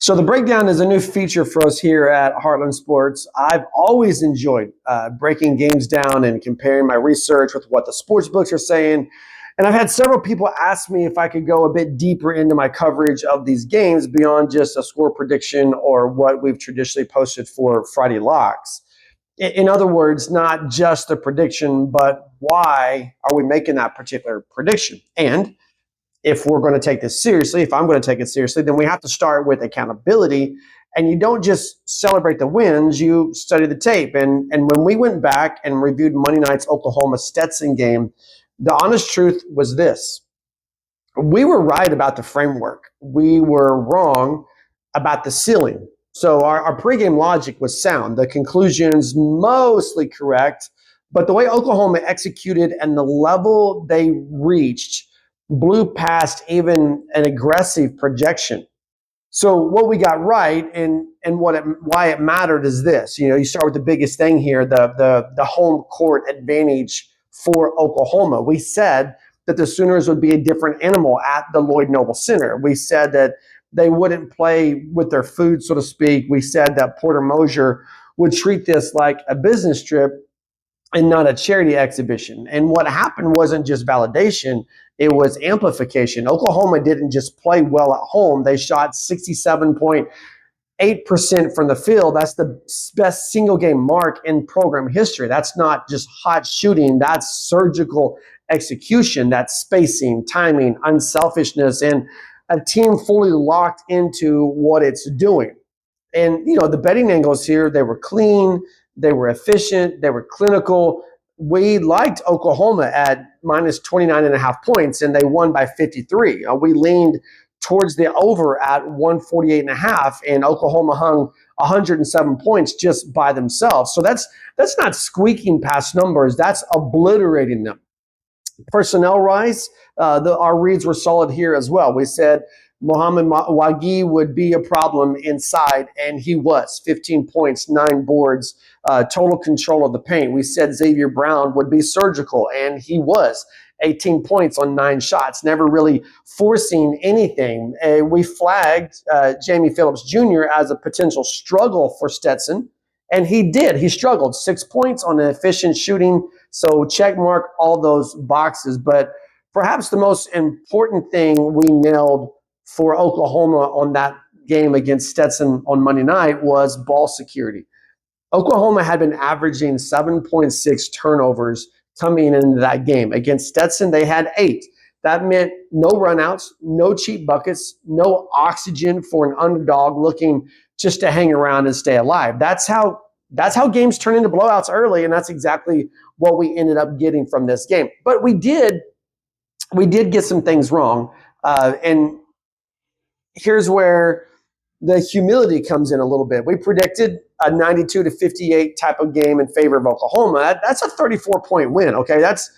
So the breakdown is a new feature for us here at Heartland Sports. I've always enjoyed breaking games down and comparing my research with what the sports books are saying. And I've had several people ask me if I could go a bit deeper into my coverage of these games beyond just a score prediction or what we've traditionally posted for Friday locks. In other words, not just the prediction, but why are we making that particular prediction? And if we're going to take this seriously, if I'm going to take it seriously, then we have to start with accountability. And you don't just celebrate the wins, you study the tape. And when we went back and reviewed Monday night's Oklahoma Stetson game, the honest truth was this. We were right about the framework. We were wrong about the ceiling. So our pregame logic was sound. The conclusions mostly correct, but the way Oklahoma executed and the level they reached blew past even an aggressive projection. So what we got right and why it mattered is this. You start with the biggest thing here, the home court advantage for Oklahoma. We said that the Sooners would be a different animal at the Lloyd Noble Center. We said that they wouldn't play with their food, so to speak. We said that Porter Moser would treat this like a business trip and not a charity exhibition. And what happened wasn't just validation, it was amplification. Oklahoma didn't just play well at home. They shot 67.8% from the field. That's the best single game mark in program history. That's not just hot shooting, that's surgical execution, that's spacing, timing, unselfishness, and a team fully locked into what it's doing. And, the betting angles here, they were clean, they were efficient, they were clinical. We liked Oklahoma at minus 29.5 points, and they won by 53. We leaned towards the over at 148.5, and Oklahoma hung 107 points just by themselves. So that's not squeaking past numbers. That's obliterating them. Personnel rise, our reads were solid here as well. We said Mohamed Wagi would be a problem inside, and he was. 15 points, 9 boards, total control of the paint. We said Xavier Brown would be surgical, and he was. 18 points on 9 shots, never really forcing anything. We flagged Jamie Phillips Jr. as a potential struggle for Stetson, and he did. He struggled. 6 points on efficient shooting, so check mark all those boxes. But perhaps the most important thing we nailed for Oklahoma on that game against Stetson on Monday night was ball security. Oklahoma had been averaging 7.6 turnovers coming into that game. Against Stetson, they had 8. That meant no runouts, no cheap buckets, no oxygen for an underdog looking just to hang around and stay alive. That's how games turn into blowouts early, and that's exactly what we ended up getting from this game. But we did get some things wrong, and here's where the humility comes in a little bit. We predicted a 92-58 type of game in favor of Oklahoma. That's a 34-point win. Okay, that's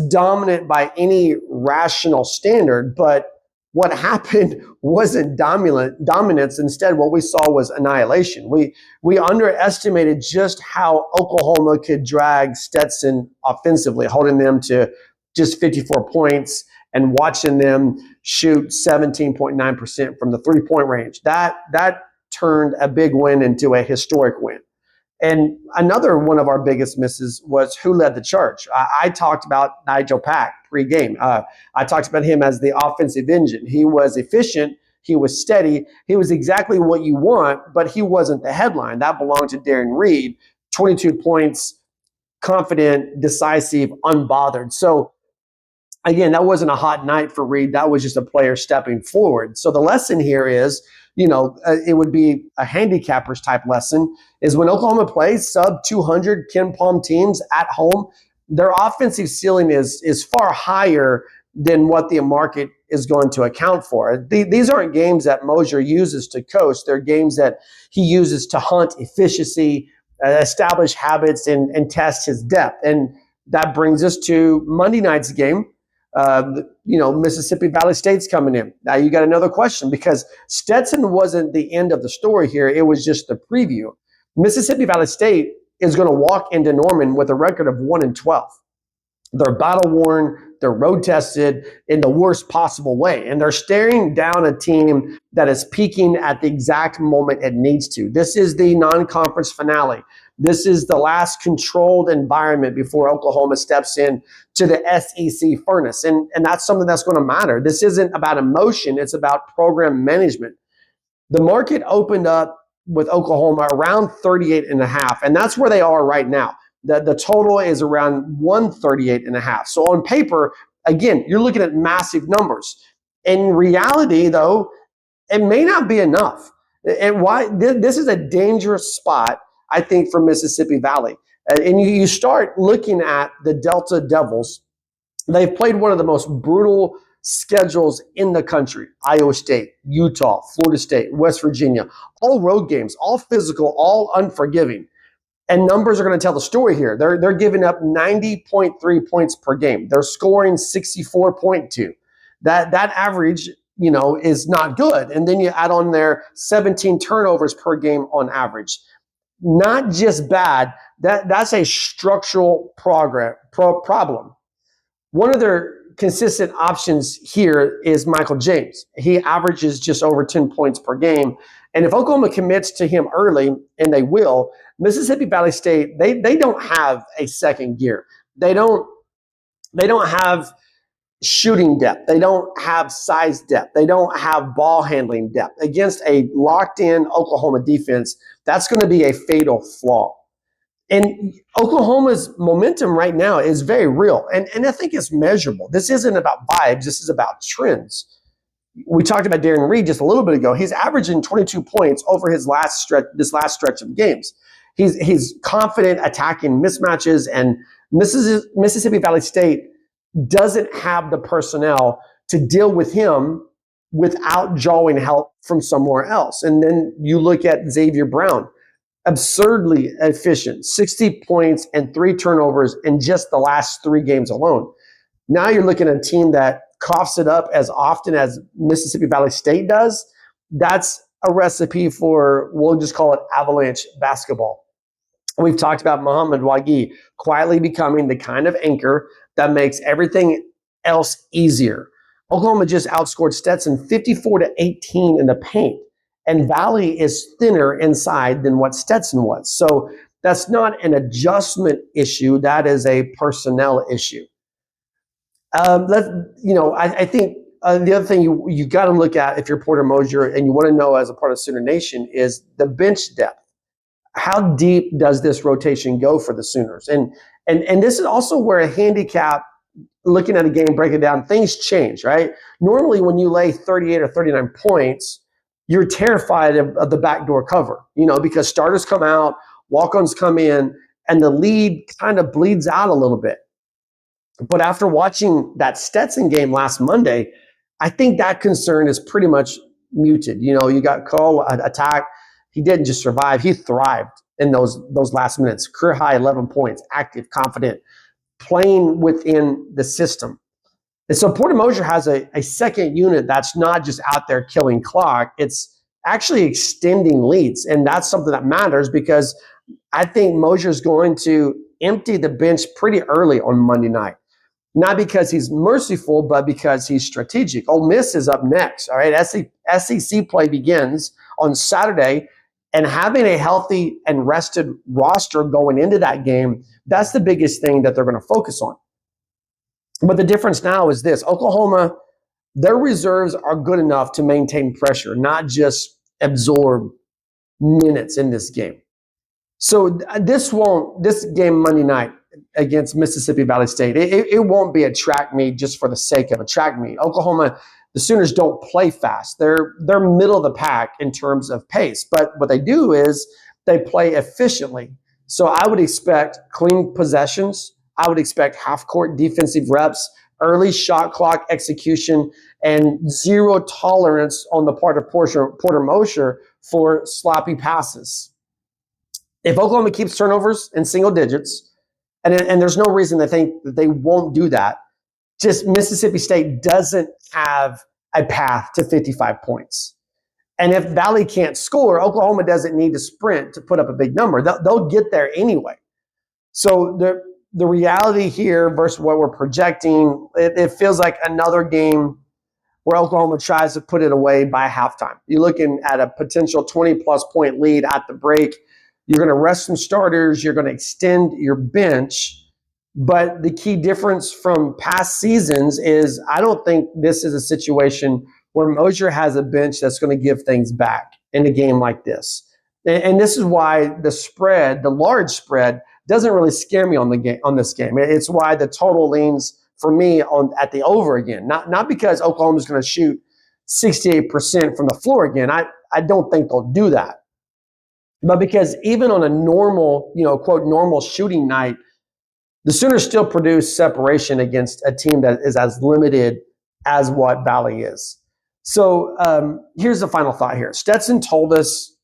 dominant by any rational standard. But what happened wasn't dominance. Instead, what we saw was annihilation. We underestimated just how Oklahoma could drag Stetson offensively, holding them to just 54 points and watching them shoot 17.9% from the three-point range. That turned a big win into a historic win. And another one of our biggest misses was who led the charge. I talked about Nigel Pack pre-game. I talked about him as the offensive engine. He was efficient. He was steady. He was exactly what you want, but he wasn't the headline. That belonged to Derrion Reid. 22 points, confident, decisive, unbothered. So again, that wasn't a hot night for Reid. That was just a player stepping forward. So the lesson here is, it would be a handicapper's type lesson, is when Oklahoma plays sub 200 Ken Palm teams at home, their offensive ceiling is far higher than what the market is going to account for. These aren't games that Moser uses to coast. They're games that he uses to hunt efficiency, establish habits, and test his depth. And that brings us to Monday night's game. Mississippi Valley State's coming in. Now you got another question, because Stetson wasn't the end of the story here. It was just the preview. Mississippi Valley State is going to walk into Norman with a record of 1-12. They're battle worn, they're road tested in the worst possible way. And they're staring down a team that is peaking at the exact moment it needs to. This is the non conference finale. This is the last controlled environment before Oklahoma steps in to the SEC furnace. And that's something that's going to matter. This isn't about emotion, it's about program management. The market opened up with Oklahoma around 38 and a half, and that's where they are right now. The total is around 138 and a half. So on paper, again, you're looking at massive numbers. In reality, though, it may not be enough. And why this is a dangerous spot, I think, for Mississippi Valley. And you start looking at the Delta Devils. They've played one of the most brutal schedules in the country. Iowa State, Utah, Florida State, West Virginia, all road games, all physical, all unforgiving. And numbers are going to tell the story here. They're giving up 90.3 points per game. They're scoring 64.2. That average, is not good. And then you add on their 17 turnovers per game on average. Not just bad. That's a structural problem. One of their consistent options here is Michael James. He averages just over 10 points per game. And if Oklahoma commits to him early, and they will, Mississippi Valley State, they don't have a second gear. They don't have shooting depth. They don't have size depth. They don't have ball handling depth. Against a locked-in Oklahoma defense, that's going to be a fatal flaw. And Oklahoma's momentum right now is very real. And I think it's measurable. This isn't about vibes. This is about trends. We talked about Derrion Reid just a little bit ago. He's averaging 22 points over this last stretch of games. He's confident attacking mismatches, and Mississippi Valley State doesn't have the personnel to deal with him without drawing help from somewhere else. And then you look at Xavier Brown. Absurdly efficient, 60 points and 3 turnovers in just the last 3 games alone. Now you're looking at a team that coughs it up as often as Mississippi Valley State does. That's a recipe for, we'll just call it avalanche basketball. We've talked about Muhammad Wagi quietly becoming the kind of anchor that makes everything else easier. Oklahoma just outscored Stetson 54-18 in the paint. And Valley is thinner inside than what Stetson was. So that's not an adjustment issue. That is a personnel issue. I think the other thing you got to look at if you're Porter Moser and you want to know as a part of Sooner Nation is the bench depth. How deep does this rotation go for the Sooners? And this is also where a handicap, looking at a game, break it down, things change, right? Normally when you lay 38 or 39 points, you're terrified of the backdoor cover, because starters come out, walk-ons come in, and the lead kind of bleeds out a little bit. But after watching that Stetson game last Monday, I think that concern is pretty much muted. You got Cole attack. He didn't just survive. He thrived in those last minutes. Career high 11 points, active, confident, playing within the system. And so Porter Moser has a second unit that's not just out there killing clock. It's actually extending leads. And that's something that matters because I think Moser is going to empty the bench pretty early on Monday night. Not because he's merciful, but because he's strategic. Ole Miss is up next. All right. SEC play begins on Saturday. And having a healthy and rested roster going into that game, that's the biggest thing that they're going to focus on. But the difference now is this. Oklahoma, their reserves are good enough to maintain pressure, not just absorb minutes in this game. So this game Monday night against Mississippi Valley State, it won't be a track meet just for the sake of a track meet. Oklahoma, the Sooners don't play fast. They're middle of the pack in terms of pace. But what they do is they play efficiently. So I would expect clean possessions. I would expect half-court defensive reps, early shot clock execution, and zero tolerance on the part of Porter Moser for sloppy passes. If Oklahoma keeps turnovers in single digits, and there's no reason to think that they won't do that, just Mississippi State doesn't have a path to 55 points. And if Valley can't score, Oklahoma doesn't need to sprint to put up a big number. They'll get there anyway. So the reality here versus what we're projecting, it feels like another game where Oklahoma tries to put it away by halftime. You're looking at a potential 20-plus point lead at the break. You're going to rest some starters. You're going to extend your bench. But the key difference from past seasons is I don't think this is a situation where Mosier has a bench that's going to give things back in a game like this. And this is why the spread, the large spread, doesn't really scare me on this game. It's why the total leans for me at the over again. Not because Oklahoma's going to shoot 68% from the floor again. I don't think they'll do that. But because even on a normal, quote, normal shooting night, the Sooners still produce separation against a team that is as limited as what Valley is. So here's the final thought here. Stetson told us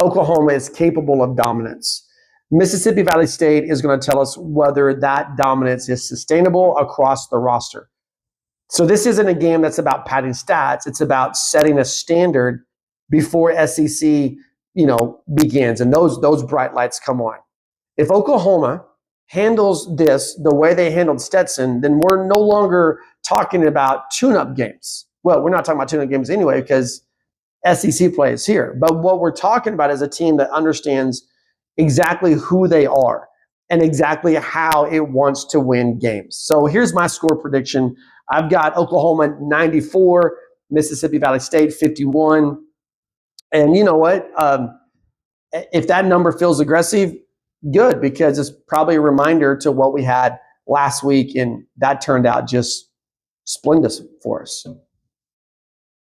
Oklahoma is capable of dominance. Mississippi Valley State is going to tell us whether that dominance is sustainable across the roster. So this isn't a game that's about padding stats. It's about setting a standard before SEC, begins and those bright lights come on. If Oklahoma handles this the way they handled Stetson, then we're no longer talking about tune-up games. Well, we're not talking about tune-up games anyway because SEC play is here. But what we're talking about is a team that understands exactly who they are and exactly how it wants to win games. So here's my score prediction. I've got Oklahoma 94, Mississippi Valley State 51. And you know what? If that number feels aggressive, good, because it's probably a reminder to what we had last week, and that turned out just splendid for us.